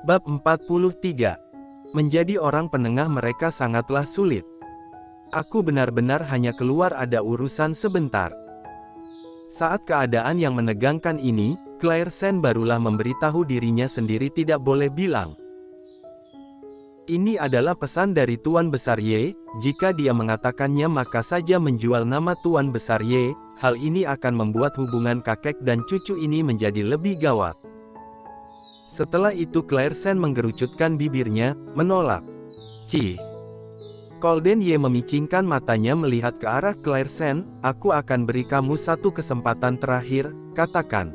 Bab 43. Menjadi orang penengah mereka sangatlah sulit. Aku benar-benar hanya keluar ada urusan sebentar. Saat keadaan yang menegangkan ini, Claire Sen barulah memberitahu dirinya sendiri tidak boleh bilang. Ini adalah pesan dari Tuan Besar Ye, jika dia mengatakannya maka saja menjual nama Tuan Besar Ye, hal ini akan membuat hubungan kakek dan cucu ini menjadi lebih gawat. Setelah itu Claire Sen menggerucutkan bibirnya, menolak. Cih. Golden Ye memicingkan matanya melihat ke arah Claire Sen, aku akan beri kamu satu kesempatan terakhir, katakan.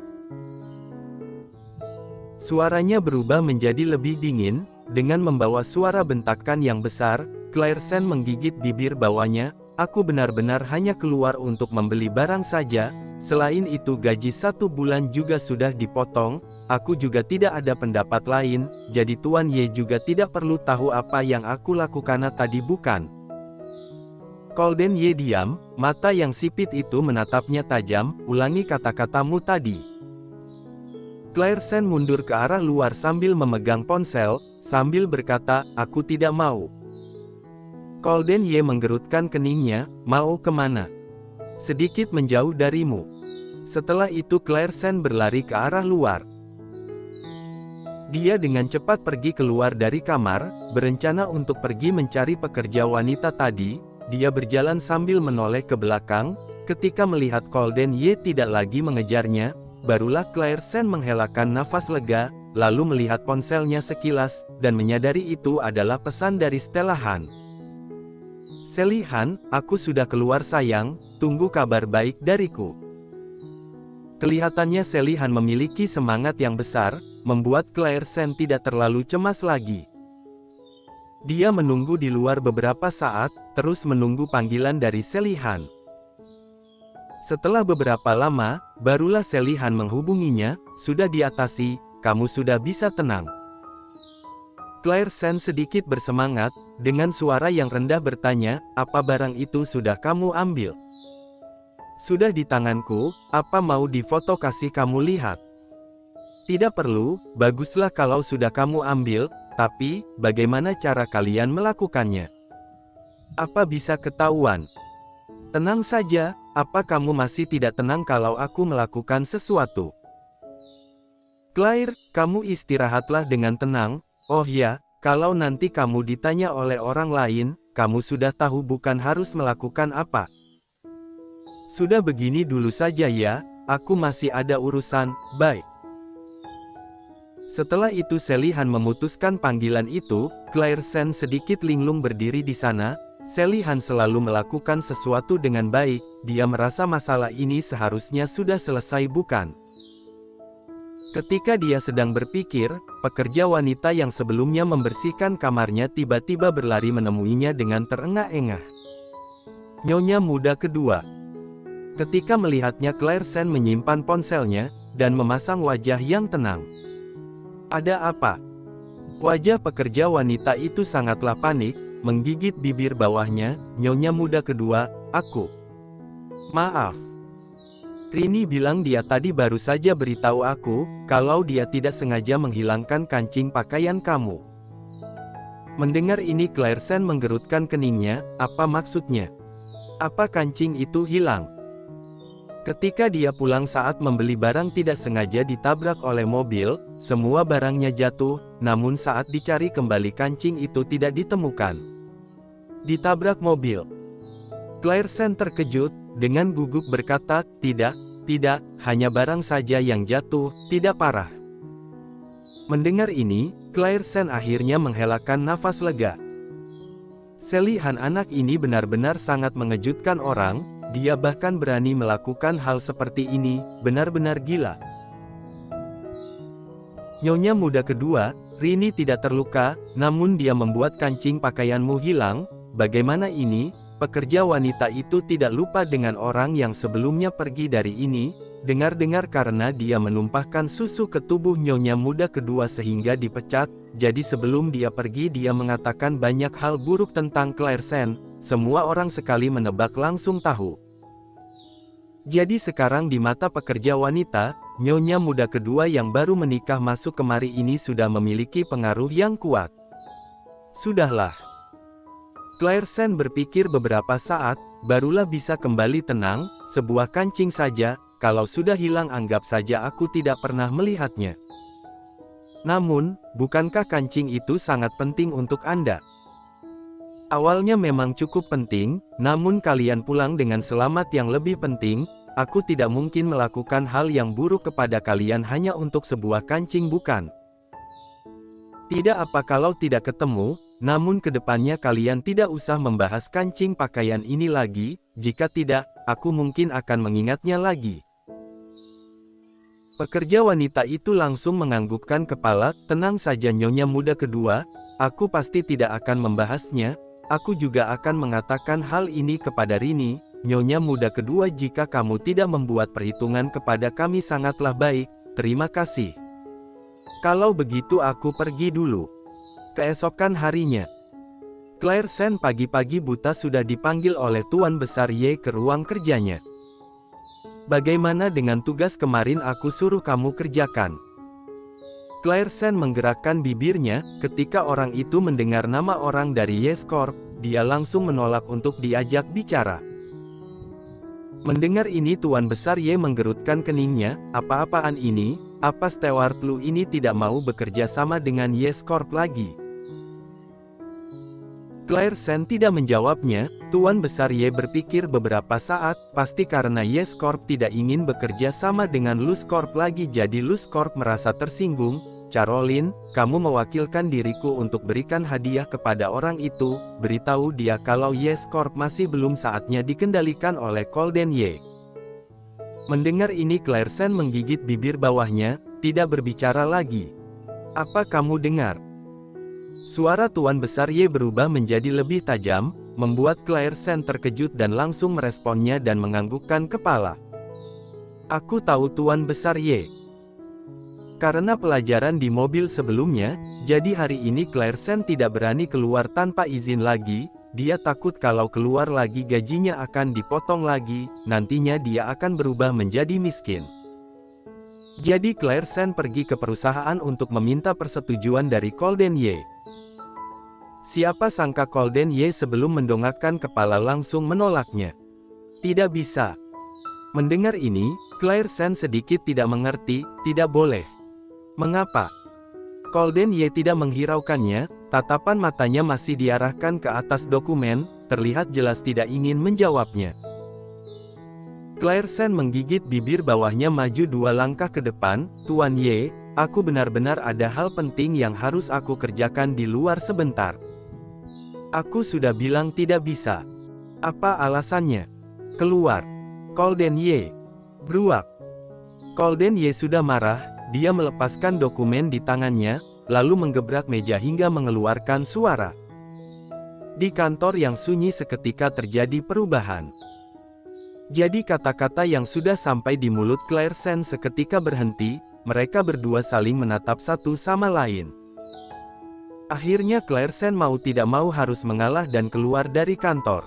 Suaranya berubah menjadi lebih dingin, dengan membawa suara bentakan yang besar, Claire Sen menggigit bibir bawahnya, aku benar-benar hanya keluar untuk membeli barang saja, selain itu gaji 1 bulan juga sudah dipotong, aku juga tidak ada pendapat lain, jadi Tuan Ye juga tidak perlu tahu apa yang aku lakukan tadi bukan? Golden Ye diam, mata yang sipit itu menatapnya tajam, ulangi kata-katamu tadi. Claire Sen mundur ke arah luar sambil memegang ponsel, sambil berkata, aku tidak mau. Golden Ye menggerutkan keningnya, mau kemana? Sedikit menjauh darimu. Setelah itu Claire Sen berlari ke arah luar. Dia dengan cepat pergi keluar dari kamar, berencana untuk pergi mencari pekerja wanita tadi, dia berjalan sambil menoleh ke belakang, ketika melihat Golden Ye tidak lagi mengejarnya, barulah Claire Sen menghelakan nafas lega, lalu melihat ponselnya sekilas, dan menyadari itu adalah pesan dari Stella Han. Sally Han, aku sudah keluar sayang, tunggu kabar baik dariku. Kelihatannya Sally Han memiliki semangat yang besar, membuat Claire Sen tidak terlalu cemas lagi. Dia menunggu di luar beberapa saat, terus menunggu panggilan dari Sally Han. Setelah beberapa lama, barulah Sally Han menghubunginya, sudah diatasi, kamu sudah bisa tenang. Claire Sen sedikit bersemangat, dengan suara yang rendah bertanya, apa barang itu sudah kamu ambil? Sudah di tanganku, apa mau difoto kasih kamu lihat? Tidak perlu, baguslah kalau sudah kamu ambil, tapi, bagaimana cara kalian melakukannya? Apa bisa ketahuan? Tenang saja, apa kamu masih tidak tenang kalau aku melakukan sesuatu? Claire, kamu istirahatlah dengan tenang, oh ya, kalau nanti kamu ditanya oleh orang lain, kamu sudah tahu bukan harus melakukan apa. Sudah begini dulu saja ya, aku masih ada urusan, bye. Setelah itu Sally Han memutuskan panggilan itu, Claire Sen sedikit linglung berdiri di sana, Sally Han selalu melakukan sesuatu dengan baik, dia merasa masalah ini seharusnya sudah selesai bukan? Ketika dia sedang berpikir, pekerja wanita yang sebelumnya membersihkan kamarnya tiba-tiba berlari menemuinya dengan terengah-engah. Nyonya muda kedua. Ketika melihatnya Claire Sen menyimpan ponselnya, dan memasang wajah yang tenang. Ada apa? Wajah pekerja wanita itu sangatlah panik, menggigit bibir bawahnya, nyonya muda kedua, aku. Maaf. Rini bilang dia tadi baru saja beritahu aku, kalau dia tidak sengaja menghilangkan kancing pakaian kamu. Mendengar ini Claire Sen menggerutkan keningnya, apa maksudnya? Apa kancing itu hilang? Ketika dia pulang saat membeli barang tidak sengaja ditabrak oleh mobil, semua barangnya jatuh, namun saat dicari kembali kancing itu tidak ditemukan. Ditabrak mobil. Claire Sen terkejut, dengan gugup berkata, tidak, hanya barang saja yang jatuh, tidak parah. Mendengar ini, Claire Sen akhirnya menghelakan nafas lega. Sally Han anak ini benar-benar sangat mengejutkan orang, dia bahkan berani melakukan hal seperti ini, benar-benar gila. Nyonya muda kedua, Rini tidak terluka, namun dia membuat kancing pakaianmu hilang, bagaimana ini? Pekerja wanita itu tidak lupa dengan orang yang sebelumnya pergi dari ini, dengar-dengar karena dia menumpahkan susu ke tubuh nyonya muda kedua sehingga dipecat, jadi sebelum dia pergi dia mengatakan banyak hal buruk tentang Claire Sen, semua orang sekali menebak langsung tahu. Jadi sekarang di mata pekerja wanita, nyonya muda kedua yang baru menikah masuk kemari ini sudah memiliki pengaruh yang kuat. Sudahlah. Claire Sen berpikir beberapa saat, barulah bisa kembali tenang, sebuah kancing saja, kalau sudah hilang anggap saja aku tidak pernah melihatnya. Namun, bukankah kancing itu sangat penting untuk Anda? Awalnya memang cukup penting, namun kalian pulang dengan selamat yang lebih penting, aku tidak mungkin melakukan hal yang buruk kepada kalian hanya untuk sebuah kancing bukan? Tidak apa kalau tidak ketemu, namun kedepannya kalian tidak usah membahas kancing pakaian ini lagi, jika tidak, aku mungkin akan mengingatnya lagi. Pekerja wanita itu langsung menganggukkan kepala, tenang saja nyonya muda kedua, aku pasti tidak akan membahasnya. Aku juga akan mengatakan hal ini kepada Rini, nyonya muda kedua jika kamu tidak membuat perhitungan kepada kami sangatlah baik, terima kasih. Kalau begitu aku pergi dulu. Keesokan harinya, Claire Sen pagi-pagi buta sudah dipanggil oleh Tuan Besar Ye ke ruang kerjanya. Bagaimana dengan tugas kemarin aku suruh kamu kerjakan? Claire Sen menggerakkan bibirnya, ketika orang itu mendengar nama orang dari Yes Corp, dia langsung menolak untuk diajak bicara. Mendengar ini Tuan Besar Ye menggerutkan keningnya, apa-apaan ini, apa Steward Lu ini tidak mau bekerja sama dengan Yes Corp lagi? Claire Sen tidak menjawabnya, Tuan Besar Ye berpikir beberapa saat, pasti karena Yes Corp tidak ingin bekerja sama dengan Luz Corp lagi jadi Luz Corp merasa tersinggung. Caroline, kamu mewakilkan diriku untuk berikan hadiah kepada orang itu, beritahu dia kalau Yes Corp masih belum saatnya dikendalikan oleh Golden Ye. Mendengar ini Claire Sen menggigit bibir bawahnya, tidak berbicara lagi. Apa kamu dengar? Suara Tuan Besar Ye berubah menjadi lebih tajam, membuat Claire Sen terkejut dan langsung meresponnya dan menganggukkan kepala. Aku tahu Tuan Besar Ye. Karena pelajaran di mobil sebelumnya, jadi hari ini Claire Sen tidak berani keluar tanpa izin lagi, dia takut kalau keluar lagi gajinya akan dipotong lagi, nantinya dia akan berubah menjadi miskin. Jadi Claire Sen pergi ke perusahaan untuk meminta persetujuan dari Golden Ye. Siapa sangka Golden Ye sebelum mendongakkan kepala langsung menolaknya. Tidak bisa. Mendengar ini, Claire Sen sedikit tidak mengerti, tidak boleh. Mengapa? Golden Ye tidak menghiraukannya, tatapan matanya masih diarahkan ke atas dokumen, terlihat jelas tidak ingin menjawabnya. Claire Sen menggigit bibir bawahnya maju 2 langkah ke depan, Tuan Ye, aku benar-benar ada hal penting yang harus aku kerjakan di luar sebentar. Aku sudah bilang tidak bisa. Apa alasannya? Keluar. Golden Ye. Beruak. Golden Ye sudah marah. Dia melepaskan dokumen di tangannya, lalu menggebrak meja hingga mengeluarkan suara. Di kantor yang sunyi seketika terjadi perubahan. Jadi kata-kata yang sudah sampai di mulut Claire Sen seketika berhenti, mereka berdua saling menatap satu sama lain. Akhirnya Claire Sen mau tidak mau harus mengalah dan keluar dari kantor.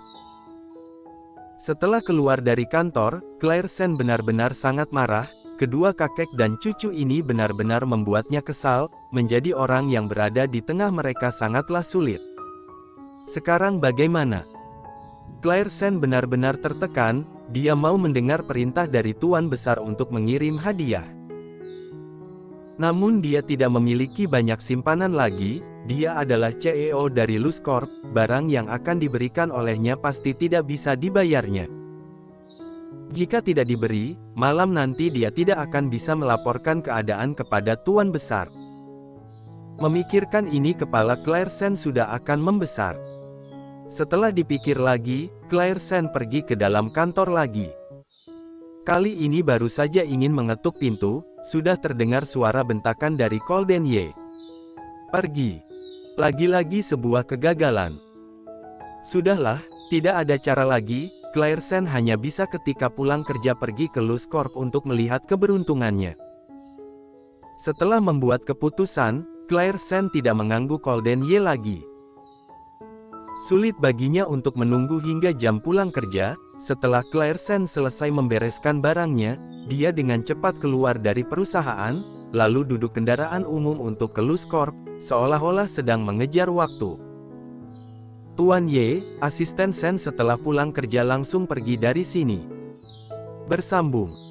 Setelah keluar dari kantor, Claire Sen benar-benar sangat marah. Kedua kakek dan cucu ini benar-benar membuatnya kesal, menjadi orang yang berada di tengah mereka sangatlah sulit. Sekarang bagaimana? Claire Sen benar-benar tertekan, dia mau mendengar perintah dari Tuan Besar untuk mengirim hadiah. Namun dia tidak memiliki banyak simpanan lagi, dia adalah CEO dari Luz Corp, barang yang akan diberikan olehnya pasti tidak bisa dibayarnya. Jika tidak diberi, malam nanti dia tidak akan bisa melaporkan keadaan kepada Tuan Besar. Memikirkan ini kepala Claire Sen sudah akan membesar. Setelah dipikir lagi, Claire Sen pergi ke dalam kantor lagi. Kali ini baru saja ingin mengetuk pintu, sudah terdengar suara bentakan dari Golden Ye. Pergi. Lagi-lagi sebuah kegagalan. Sudahlah, tidak ada cara lagi. Claire Sen hanya bisa ketika pulang kerja pergi ke Luz Corp untuk melihat keberuntungannya. Setelah membuat keputusan, Claire Sen tidak mengganggu Golden Ye lagi. Sulit baginya untuk menunggu hingga jam pulang kerja. Setelah Claire Sen selesai membereskan barangnya, Dia dengan cepat keluar dari perusahaan, lalu duduk kendaraan umum untuk ke Luz Corp, seolah-olah sedang mengejar waktu. Tuan Ye, asisten Sen setelah pulang kerja langsung pergi dari sini. Bersambung.